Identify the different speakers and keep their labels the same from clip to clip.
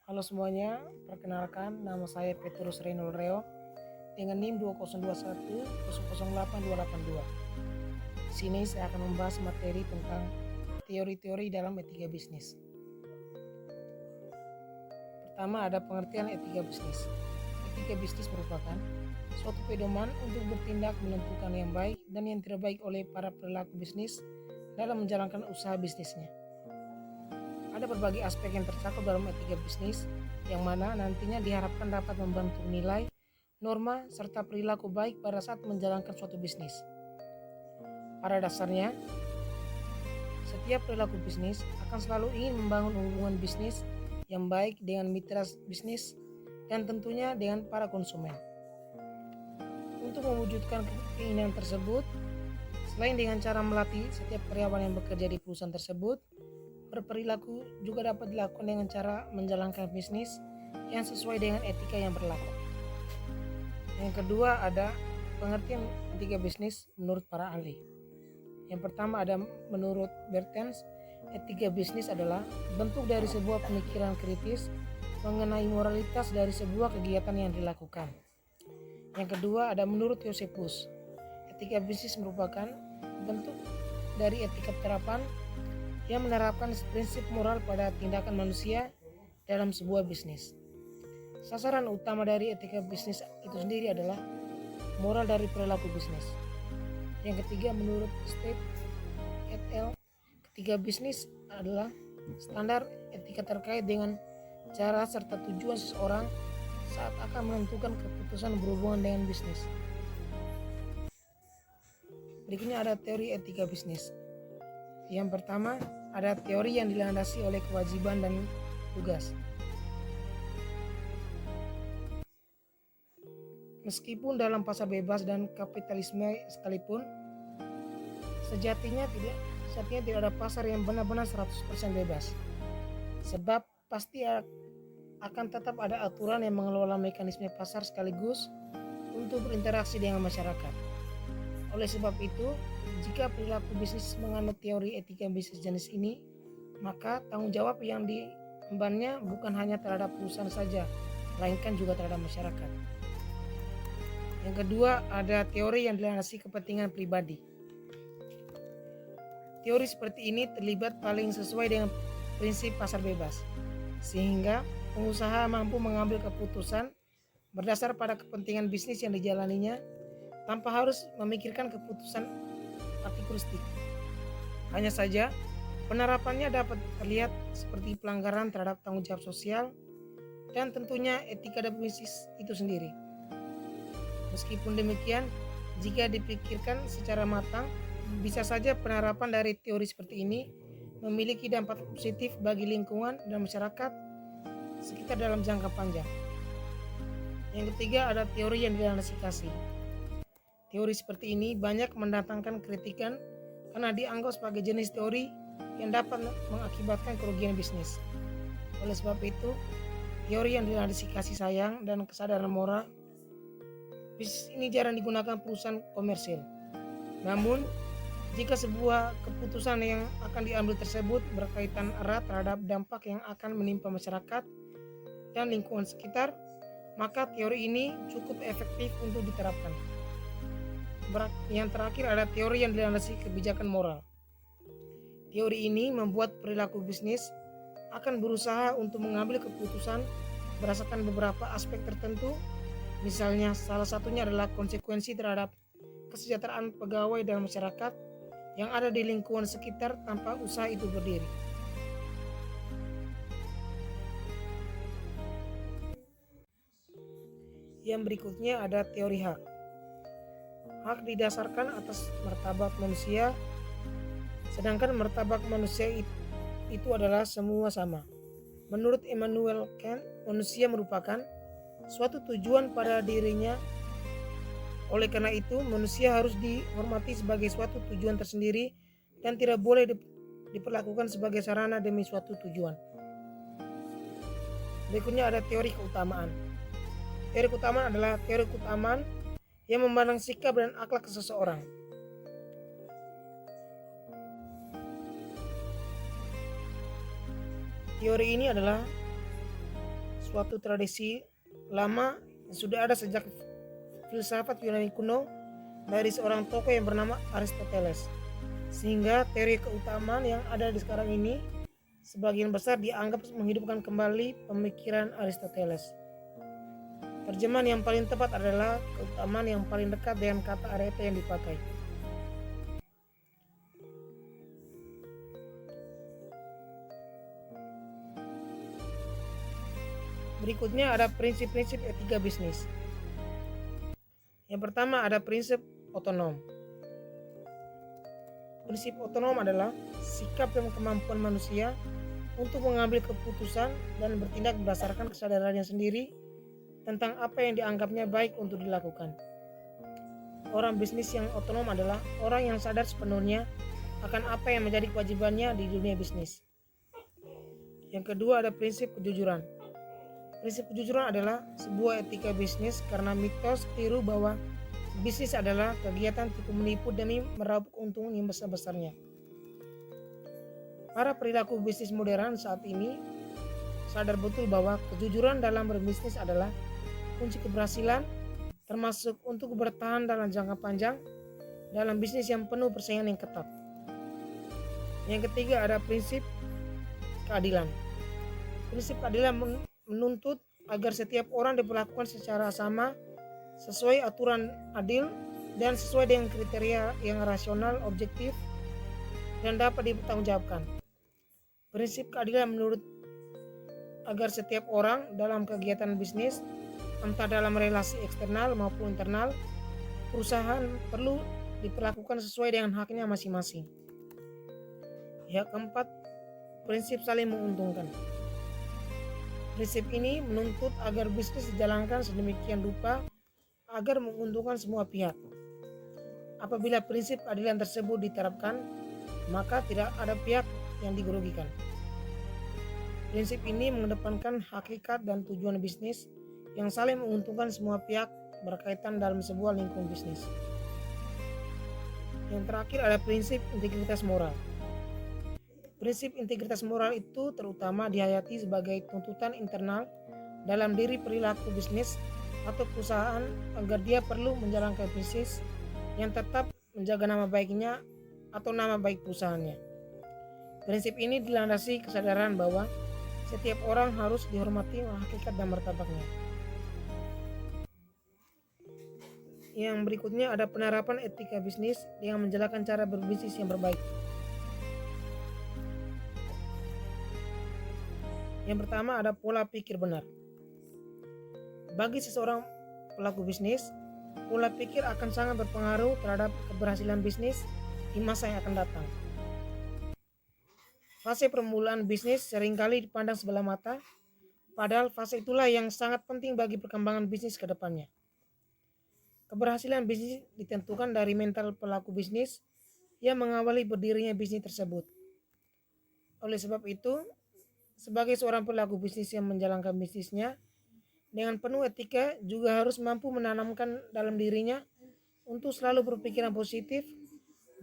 Speaker 1: Halo semuanya, perkenalkan nama saya Petrus Reynol Reo dengan NIM 2021008282. Di sini saya akan membahas materi tentang teori-teori dalam etika bisnis. Pertama ada pengertian etika bisnis. Etika bisnis merupakan suatu pedoman untuk bertindak menentukan yang baik dan yang tidak baik oleh para pelaku bisnis dalam menjalankan usaha bisnisnya. Ada berbagai aspek yang tercakup dalam etika bisnis yang mana nantinya diharapkan dapat membentuk nilai, norma, serta perilaku baik pada saat menjalankan suatu bisnis. Pada dasarnya, setiap perilaku bisnis akan selalu ingin membangun hubungan bisnis yang baik dengan mitra bisnis dan tentunya dengan para konsumen. Untuk mewujudkan keinginan tersebut, selain dengan cara melatih setiap karyawan yang bekerja di perusahaan tersebut, berperilaku juga dapat dilakukan dengan cara menjalankan bisnis yang sesuai dengan etika yang berlaku. Yang kedua ada pengertian etika bisnis menurut para ahli. Yang pertama ada menurut Bertens, etika bisnis adalah bentuk dari sebuah pemikiran kritis mengenai moralitas dari sebuah kegiatan yang dilakukan. Yang kedua ada menurut Josephus, etika bisnis merupakan bentuk dari etika terapan yang menerapkan prinsip moral pada tindakan manusia dalam sebuah bisnis. Sasaran utama dari etika bisnis itu sendiri adalah moral dari perilaku bisnis. Yang ketiga menurut Steve et al. Etika bisnis adalah standar etika terkait dengan cara serta tujuan seseorang saat akan menentukan keputusan berhubungan dengan bisnis. Berikutnya ada teori etika bisnis. Yang pertama ada teori yang dilandasi oleh kewajiban dan tugas. Meskipun dalam pasar bebas dan kapitalisme sekalipun, sejatinya tidak ada pasar yang benar-benar 100% bebas. Sebab pasti akan tetap ada aturan yang mengelola mekanisme pasar sekaligus untuk berinteraksi dengan masyarakat. Oleh sebab itu, jika perilaku bisnis menganut teori etika bisnis jenis ini, maka tanggung jawab yang diembannya bukan hanya terhadap perusahaan saja, melainkan juga terhadap masyarakat. Yang kedua, ada teori yang dilandasi kepentingan pribadi. Teori seperti ini terlibat paling sesuai dengan prinsip pasar bebas, sehingga pengusaha mampu mengambil keputusan berdasar pada kepentingan bisnis yang dijalaninya tanpa harus memikirkan keputusan partikulistik. Hanya saja, penerapannya dapat terlihat seperti pelanggaran terhadap tanggung jawab sosial dan tentunya etika dan bisnis itu sendiri. Meskipun demikian, jika dipikirkan secara matang, bisa saja penerapan dari teori seperti ini memiliki dampak positif bagi lingkungan dan masyarakat sekitar dalam jangka panjang. Yang ketiga ada teori yang dilandasi kasih. Teori seperti ini banyak mendatangkan kritikan karena dianggap sebagai jenis teori yang dapat mengakibatkan kerugian bisnis. Oleh sebab itu, teori yang dilandasi kasih sayang dan kesadaran moral bisnis ini jarang digunakan perusahaan komersil. Namun, jika sebuah keputusan yang akan diambil tersebut berkaitan erat terhadap dampak yang akan menimpa masyarakat dan lingkungan sekitar, maka teori ini cukup efektif untuk diterapkan. Yang terakhir ada teori yang dilandasi kebijakan moral. Teori ini membuat perilaku bisnis akan berusaha untuk mengambil keputusan berdasarkan beberapa aspek tertentu. Misalnya salah satunya adalah konsekuensi terhadap kesejahteraan pegawai dan masyarakat yang ada di lingkungan sekitar tanpa usaha itu berdiri. Yang berikutnya ada teori hak. Hak didasarkan atas martabat manusia, sedangkan martabat manusia itu adalah semua sama. Menurut Immanuel Kant, manusia merupakan suatu tujuan pada dirinya. Oleh karena itu, manusia harus dihormati sebagai suatu tujuan tersendiri dan tidak boleh diperlakukan sebagai sarana demi suatu tujuan. Berikutnya ada teori keutamaan. Teori keutamaan adalah teori keutamaan yang memandang sikap dan akhlak seseorang. Teori ini adalah suatu tradisi lama yang sudah ada sejak filsafat Yunani kuno dari seorang tokoh yang bernama Aristoteles. Sehingga teori keutamaan yang ada di sekarang ini sebagian besar dianggap menghidupkan kembali pemikiran Aristoteles. Terjemahan yang paling tepat adalah keutamaan yang paling dekat dengan kata arete yang dipakai. Berikutnya ada prinsip-prinsip etika bisnis. Yang pertama ada prinsip otonom. Prinsip otonom adalah sikap dan kemampuan manusia untuk mengambil keputusan dan bertindak berdasarkan kesadarannya sendiri tentang apa yang dianggapnya baik untuk dilakukan. Orang bisnis yang otonom adalah orang yang sadar sepenuhnya akan apa yang menjadi kewajibannya di dunia bisnis. Yang kedua ada prinsip kejujuran. Prinsip kejujuran adalah sebuah etika bisnis karena mitos keliru bahwa bisnis adalah kegiatan tipu menipu demi meraup keuntungan yang besar-besarnya. Para perilaku bisnis modern saat ini sadar betul bahwa kejujuran dalam berbisnis adalah kunci keberhasilan, termasuk untuk bertahan dalam jangka panjang dalam bisnis yang penuh persaingan yang ketat. Yang ketiga ada prinsip keadilan. Prinsip keadilan menuntut agar setiap orang diperlakukan secara sama, sesuai aturan adil, dan sesuai dengan kriteria yang rasional, objektif, dan dapat dipertanggungjawabkan. Prinsip keadilan menurut agar setiap orang dalam kegiatan bisnis, entah dalam relasi eksternal maupun internal, perusahaan perlu diperlakukan sesuai dengan haknya masing-masing. Yang keempat, prinsip saling menguntungkan. Prinsip ini menuntut agar bisnis dijalankan sedemikian rupa agar menguntungkan semua pihak. Apabila prinsip keadilan tersebut diterapkan, maka tidak ada pihak yang dirugikan. Prinsip ini mengedepankan hakikat dan tujuan bisnis yang saling menguntungkan semua pihak berkaitan dalam sebuah lingkungan bisnis. Yang terakhir ada prinsip integritas moral. Prinsip integritas moral itu terutama dihayati sebagai tuntutan internal dalam diri perilaku bisnis atau perusahaan agar dia perlu menjalankan bisnis yang tetap menjaga nama baiknya atau nama baik perusahaannya. Prinsip ini dilandasi kesadaran bahwa setiap orang harus dihormati hakikat dan martabatnya. Yang berikutnya ada penerapan etika bisnis dengan menjalankan cara berbisnis yang berbaik. Yang pertama ada pola pikir benar. Bagi seseorang pelaku bisnis, pola pikir akan sangat berpengaruh terhadap keberhasilan bisnis di masa yang akan datang. Fase permulaan bisnis seringkali dipandang sebelah mata, padahal fase itulah yang sangat penting bagi perkembangan bisnis ke depannya. Keberhasilan bisnis ditentukan dari mental pelaku bisnis yang mengawali berdirinya bisnis tersebut. Oleh sebab itu, sebagai seorang pelaku bisnis yang menjalankan bisnisnya dengan penuh etika juga harus mampu menanamkan dalam dirinya untuk selalu berpikiran positif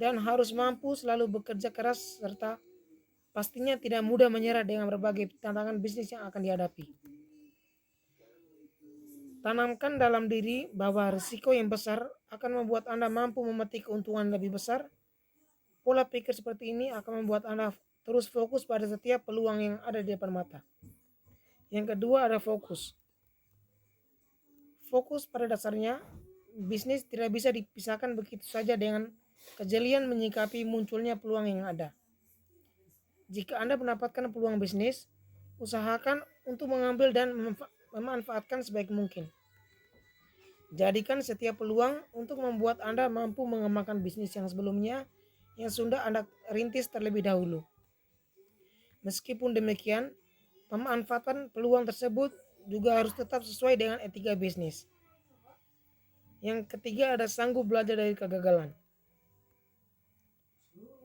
Speaker 1: dan harus mampu selalu bekerja keras serta pastinya tidak mudah menyerah dengan berbagai tantangan bisnis yang akan dihadapi. Tanamkan dalam diri bahwa risiko yang besar akan membuat Anda mampu memetik keuntungan lebih besar. Pola pikir seperti ini akan membuat Anda terus fokus pada setiap peluang yang ada di depan mata. Yang kedua ada fokus. Fokus pada dasarnya, bisnis tidak bisa dipisahkan begitu saja dengan kejelian menyikapi munculnya peluang yang ada. Jika Anda mendapatkan peluang bisnis, usahakan untuk mengambil dan memanfaatkan sebaik mungkin. Jadikan setiap peluang untuk membuat Anda mampu mengembangkan bisnis yang sebelumnya yang sudah Anda rintis terlebih dahulu. Meskipun demikian, pemanfaatan peluang tersebut juga harus tetap sesuai dengan etika bisnis. Yang ketiga ada sanggup belajar dari kegagalan.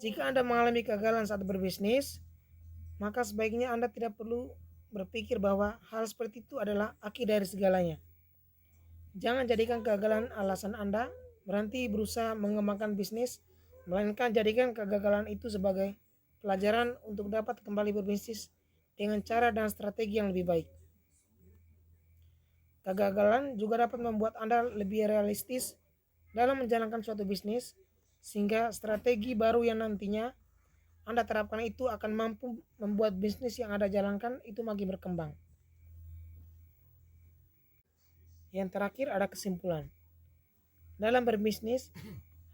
Speaker 1: Jika Anda mengalami kegagalan saat berbisnis, maka sebaiknya Anda tidak perlu berpikir bahwa hal seperti itu adalah akhir dari segalanya. Jangan jadikan kegagalan alasan Anda berhenti berusaha mengembangkan bisnis, melainkan jadikan kegagalan itu sebagai pelajaran untuk dapat kembali berbisnis dengan cara dan strategi yang lebih baik. Kegagalan juga dapat membuat Anda lebih realistis dalam menjalankan suatu bisnis, sehingga strategi baru yang nantinya Anda terapkan itu akan mampu membuat bisnis yang Anda jalankan itu makin berkembang. Yang terakhir ada kesimpulan. Dalam berbisnis,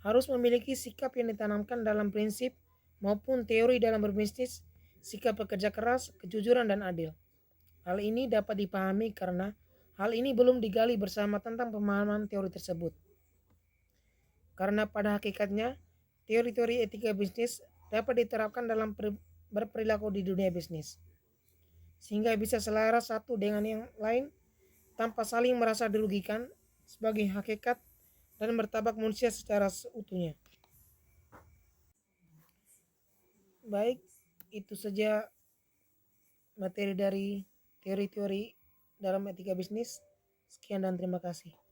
Speaker 1: harus memiliki sikap yang ditanamkan dalam prinsip maupun teori dalam berbisnis, sikap bekerja keras, kejujuran, dan adil. Hal ini dapat dipahami karena hal ini belum digali bersama tentang pemahaman teori tersebut. Karena pada hakikatnya, teori-teori etika bisnis dapat diterapkan dalam berperilaku di dunia bisnis, sehingga bisa selaras satu dengan yang lain tanpa saling merasa dirugikan sebagai hakikat dan martabat manusia secara seutuhnya. Baik, itu saja materi dari teori-teori dalam etika bisnis. Sekian dan terima kasih.